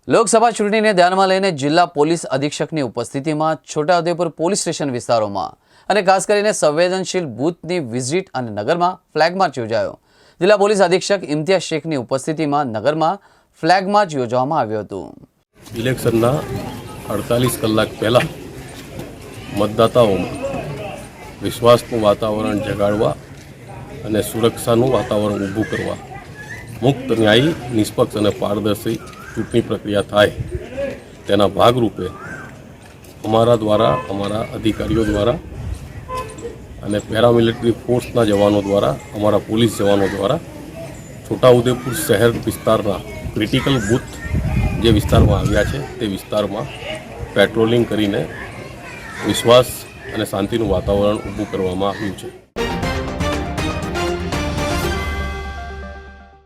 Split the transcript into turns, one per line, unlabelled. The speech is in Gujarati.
લોકસભા ચૂંટણીને ધ્યાનમાં લઈને જિલ્લા પોલીસ અધિક્ષકની ઉપસ્થિતિમાં છોટાઉદેપુર પોલીસ સ્ટેશન વિસ્તારોમાં અને ખાસ કરીને સંવેદનશીલ બૂથની વિઝિટ અને નગરમાં ફ્લેગ માર્ચ યોજાયો। જિલ્લા પોલીસ અધિક્ષક ઇમ્તિયાઝ શેખની ઉપસ્થિતિમાં નગરમાં ફ્લેગ માર્ચ યોજવામાં આવ્યું હતું।
ઇલેક્શનના 48 કલાક પહેલાં મતદાતાઓમાં વિશ્વાસનું વાતાવરણ જગાડવા અને સુરક્ષાનું વાતાવરણ ઊભું કરવા મુક્ત, ન્યાયી, નિષ્પક્ષ અને પારદર્શી ચૂંટણી પ્રક્રિયા થાય તેના ભાગરૂપે અમારા દ્વારા, અમારા અધિકારીઓ દ્વારા અને પેરામિલિટરી ફોર્સના જવાનો દ્વારા, અમારા પોલીસ જવાનો દ્વારા છોટાઉદેપુર શહેર વિસ્તારના ક્રિટિકલ બૂથ જે વિસ્તારમાં આવ્યા છે તે વિસ્તારમાં પેટ્રોલિંગ કરીને વિશ્વાસ અને શાંતિનું વાતાવરણ ઊભું કરવામાં આવ્યું છે।